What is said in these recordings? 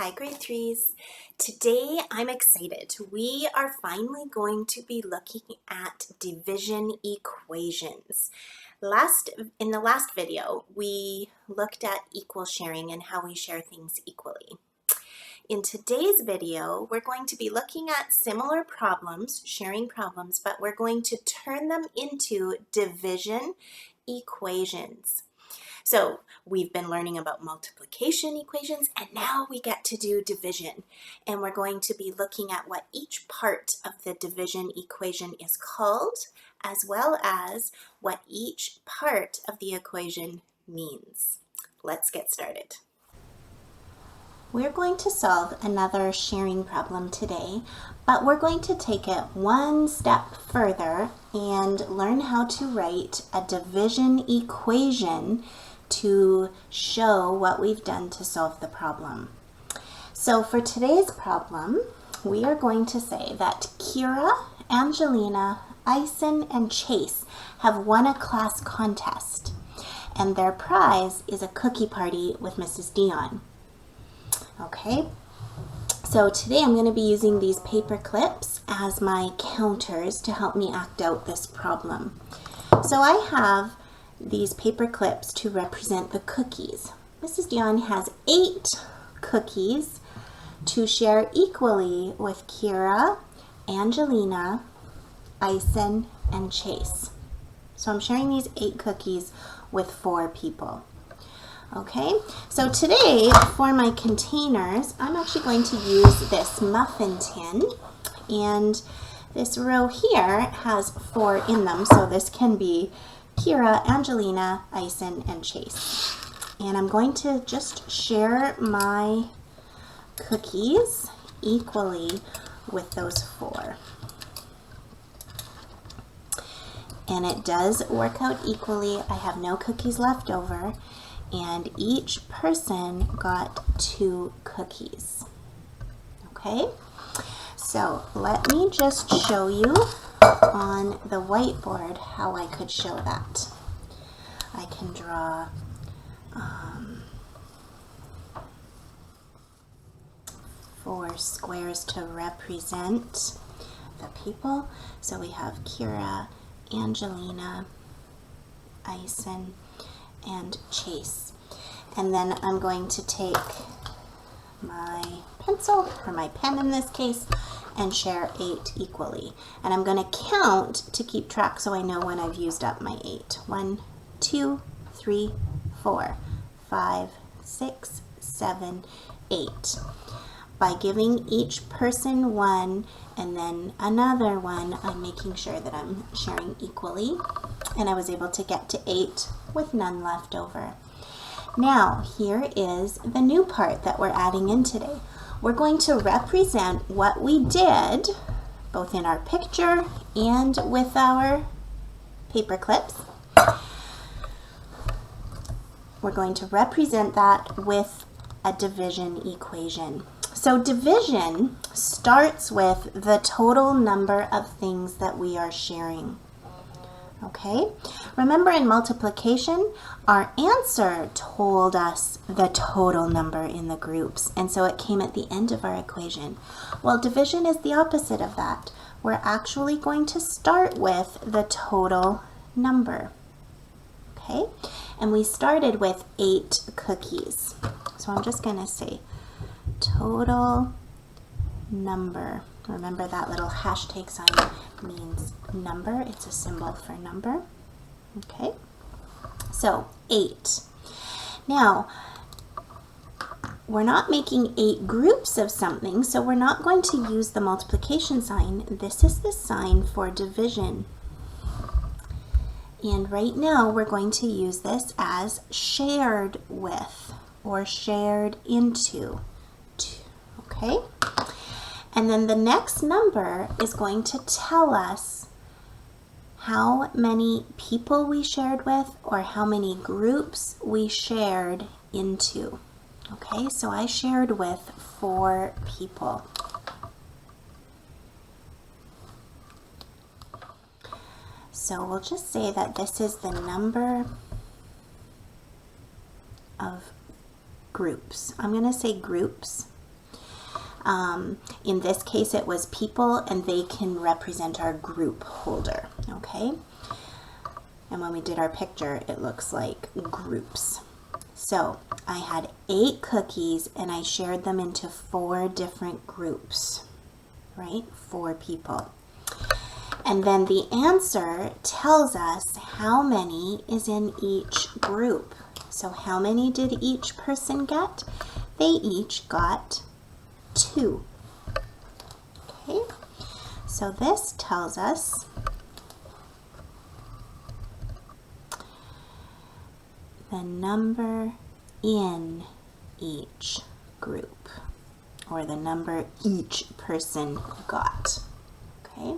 Hi, grade threes. Today I'm excited. We are finally going to be looking at division equations. In the last video, we looked at equal sharing and how we share things equally. In today's video, we're going to be looking at similar problems, sharing problems, but we're going to turn them into division equations. So we've been learning about multiplication equations, and now we get to do division. And we're going to be looking at what each part of the division equation is called, as well as what each part of the equation means. Let's get started. We're going to solve another sharing problem today, but we're going to take it one step further and learn how to write a division equation to show what we've done to solve the problem. So for today's problem, we are going to say that Kira, Angelina, Ison, and Chase have won a class contest, and their prize is a cookie party with Mrs. Dion. Okay, so today I'm going to be using these paper clips as my counters to help me act out this problem. So I have these paper clips to represent the cookies. Mrs. Dion has 8 cookies to share equally with Kira, Angelina, Ison, and Chase. So I'm sharing these 8 cookies with 4 people. Okay, so today for my containers, I'm actually going to use this muffin tin, and this row here has 4 in them, so this can be Kira, Angelina, Ison, and Chase. And I'm going to just share my cookies equally with those 4. And it does work out equally. I have no cookies left over, and each person got 2 cookies. Okay, so let me just show you on the whiteboard how I could show that. I can draw 4 squares to represent the people. So we have Kira, Angelina, Ison, and Chase. And then I'm going to take my pencil, or my pen in this case, and share 8 equally. And I'm going to count to keep track so I know when I've used up my 8. 1, 2, 3, 4, 5, 6, 7, 8. By giving each person 1 and then another 1, I'm making sure that I'm sharing equally. And I was able to get to 8 with none left over. Now, here is the new part that we're adding in today. We're going to represent what we did, both in our picture and with our paper clips. We're going to represent that with a division equation. So division starts with the total number of things that we are sharing. Okay, remember in multiplication, our answer told us the total number in the groups, and so it came at the end of our equation. Well, division is the opposite of that. We're actually going to start with the total number. Okay, and we started with 8 cookies. So I'm just going to say total number. Remember that little hashtag sign means number. It's a symbol for number. Okay, so 8. Now, we're not making 8 groups of something, so we're not going to use the multiplication sign. This is the sign for division. And right now, we're going to use this as shared with or shared into. Okay? And then the next number is going to tell us how many people we shared with or how many groups we shared into. Okay, so I shared with 4 people. So we'll just say that this is the number of groups. I'm going to say groups In this case, it was people, and they can represent our group holder, okay? And when we did our picture, it looks like groups. So I had 8 cookies, and I shared them into 4 different groups, right? 4 people. And then the answer tells us how many is in each group. So how many did each person get? They each got 2. Okay, so this tells us the number in each group, or the number each person got. Okay.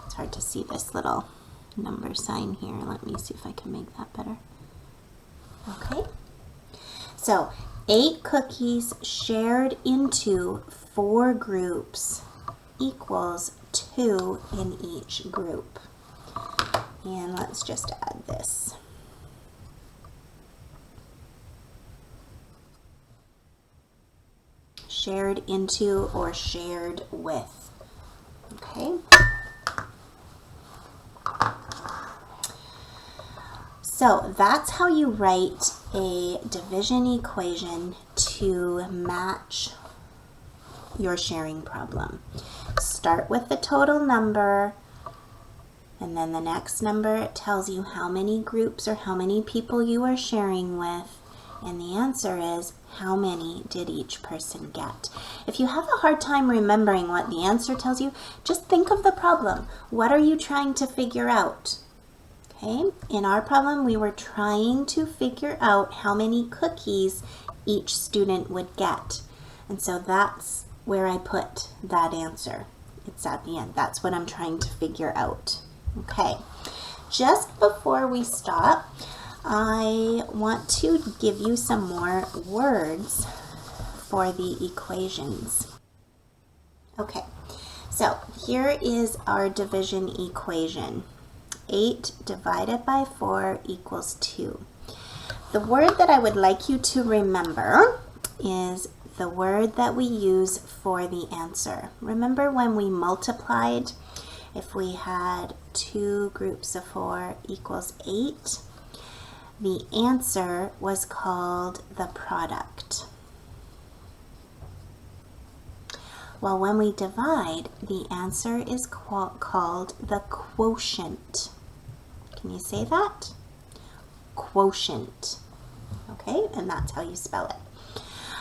It's hard to see this little number sign here. Let me see if I can make that better. Okay. So 8 cookies shared into 4 groups equals 2 in each group. And let's just add this. Shared into or shared with. Okay. So that's how you write a division equation to match your sharing problem. Start with the total number, and then the next number tells you how many groups or how many people you are sharing with, and the answer is how many did each person get. If you have a hard time remembering what the answer tells you, just think of the problem. What are you trying to figure out? Okay, in our problem, we were trying to figure out how many cookies each student would get. And so that's where I put that answer. It's at the end. That's what I'm trying to figure out. Okay, just before we stop, I want to give you some more words for the equations. Okay, so here is our division equation. 8 divided by 4 equals 2. The word that I would like you to remember is the word that we use for the answer. Remember when we multiplied, if we had 2 groups of 4 equals 8, the answer was called the product. Well, when we divide, the answer is called the quotient. Can you say that? Quotient. Okay, and that's how you spell it.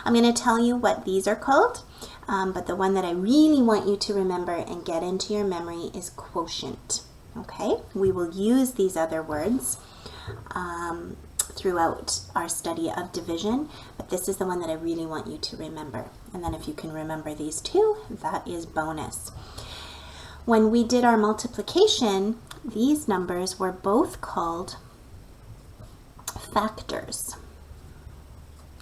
I'm going to tell you what these are called, but the one that I really want you to remember and get into your memory is quotient. Okay, we will use these other words throughout our study of division, but this is the one that I really want you to remember. And then if you can remember these two, that is bonus. When we did our multiplication, these numbers were both called factors.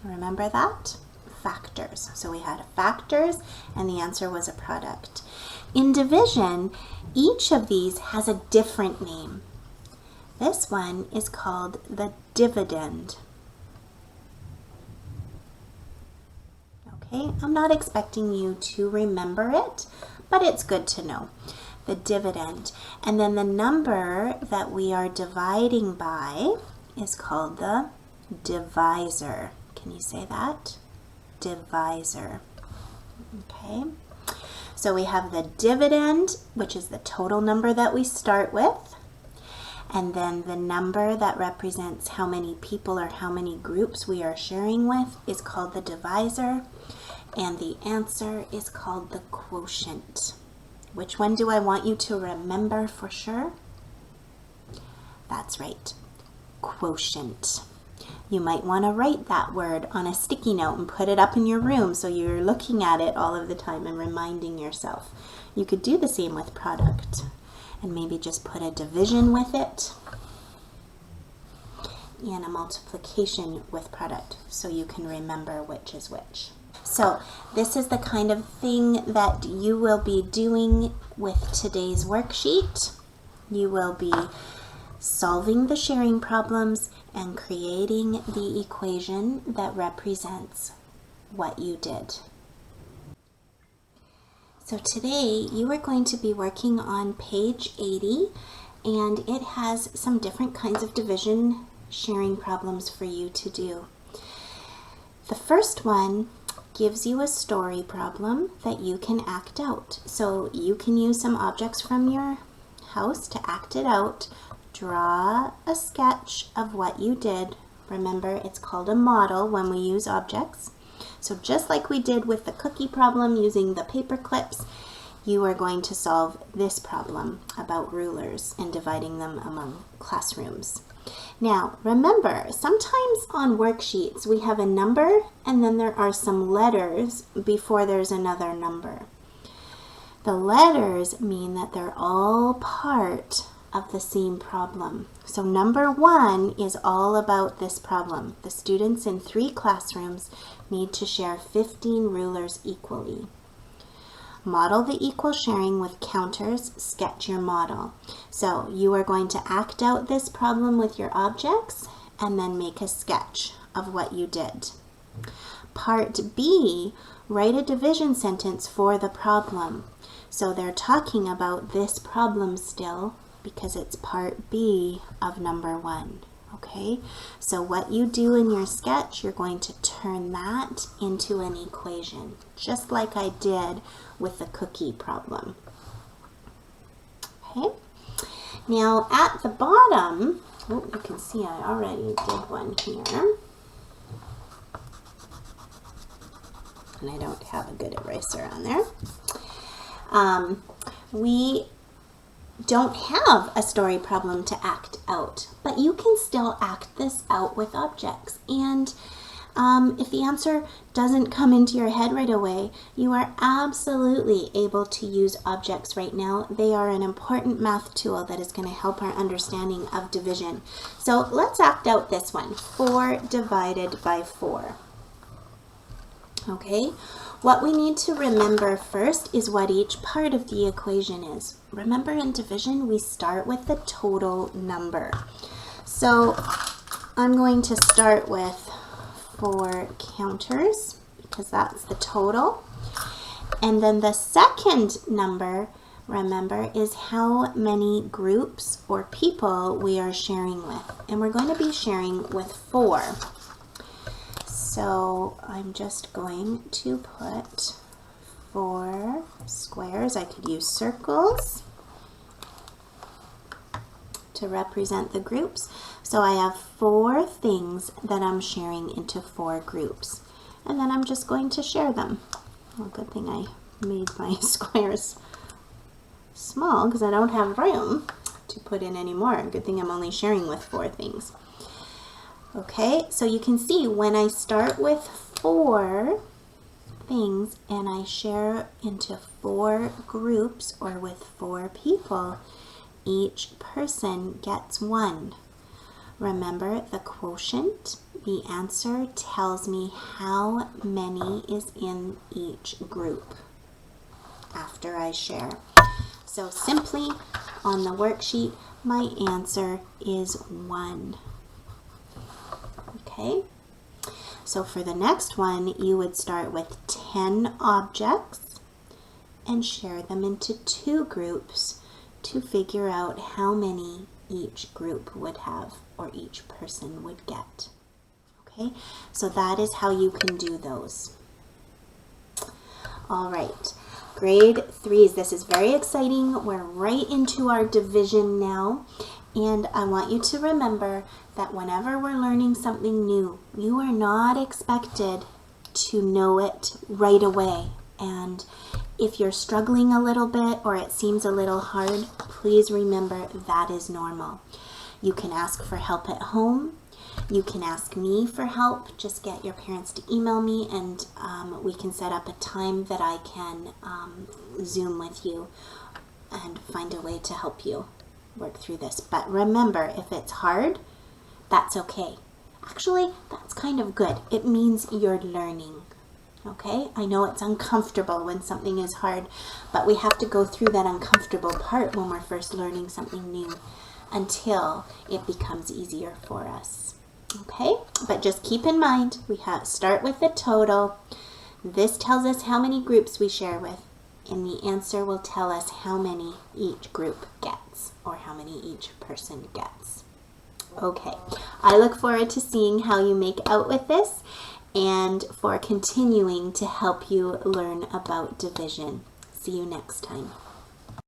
Remember that? Factors. So we had factors, and the answer was a product. In division, each of these has a different name. This one is called the dividend. Okay, I'm not expecting you to remember it, but it's good to know. The dividend. And then the number that we are dividing by is called the divisor. Can you say that? Divisor. Okay. So we have the dividend, which is the total number that we start with. And then the number that represents how many people or how many groups we are sharing with is called the divisor. And the answer is called the quotient. Which one do I want you to remember for sure? That's right, quotient. You might want to write that word on a sticky note and put it up in your room so you're looking at it all of the time and reminding yourself. You could do the same with product and maybe just put a division with it and a multiplication with product so you can remember which is which. So this is the kind of thing that you will be doing with today's worksheet. You will be solving the sharing problems and creating the equation that represents what you did. So today you are going to be working on page 80, and it has some different kinds of division sharing problems for you to do. The first one gives you a story problem that you can act out. So you can use some objects from your house to act it out. Draw a sketch of what you did. Remember, it's called a model when we use objects. So just like we did with the cookie problem using the paper clips, you are going to solve this problem about rulers and dividing them among classrooms. Now, remember, sometimes on worksheets we have a number and then there are some letters before there's another number. The letters mean that they're all part of the same problem. So number 1 is all about this problem. The students in 3 classrooms need to share 15 rulers equally. Model the equal sharing with counters. Sketch your model. So you are going to act out this problem with your objects and then make a sketch of what you did. Part B, write a division sentence for the problem. So they're talking about this problem still because it's part B of number 1. Okay, so what you do in your sketch, you're going to turn that into an equation, just like I did with the cookie problem. Okay, now at the bottom, oh, you can see I already did one here. And I don't have a good eraser on there. We don't have a story problem to act out, but you can still act this out with objects. And if the answer doesn't come into your head right away, you are absolutely able to use objects right now. They are an important math tool that is going to help our understanding of division. So let's act out this one, 4 divided by 4. Okay, what we need to remember first is what each part of the equation is. Remember, in division, we start with the total number. So I'm going to start with 4 counters because that's the total. And then the second number, remember, is how many groups or people we are sharing with. And we're going to be sharing with 4. So I'm just going to put 4 squares. I could use circles to represent the groups. So I have 4 things that I'm sharing into 4 groups. And then I'm just going to share them. Well, good thing I made my squares small because I don't have room to put in any more. Good thing I'm only sharing with 4 things. Okay, so you can see when I start with 4 things and I share into 4 groups or with 4 people, each person gets 1. Remember the quotient, the answer tells me how many is in each group after I share. So simply on the worksheet, my answer is 1. Okay, so for the next one, you would start with 10 objects and share them into 2 groups to figure out how many each group would have or each person would get. Okay, so that is how you can do those. All right, grade 3s, this is very exciting. We're right into our division now. And I want you to remember that whenever we're learning something new, you are not expected to know it right away. And if you're struggling a little bit or it seems a little hard, please remember that is normal. You can ask for help at home. You can ask me for help. Just get your parents to email me and we can set up a time that I can Zoom with you and find a way to help you work through this. But remember, if it's hard, that's okay. Actually, that's kind of good. It means you're learning. Okay? I know it's uncomfortable when something is hard, but we have to go through that uncomfortable part when we're first learning something new until it becomes easier for us. Okay? But just keep in mind, we start with the total. This tells us how many groups we share with, and the answer will tell us how many each group gets, or how many each person gets. Okay, I look forward to seeing how you make out with this and for continuing to help you learn about division. See you next time.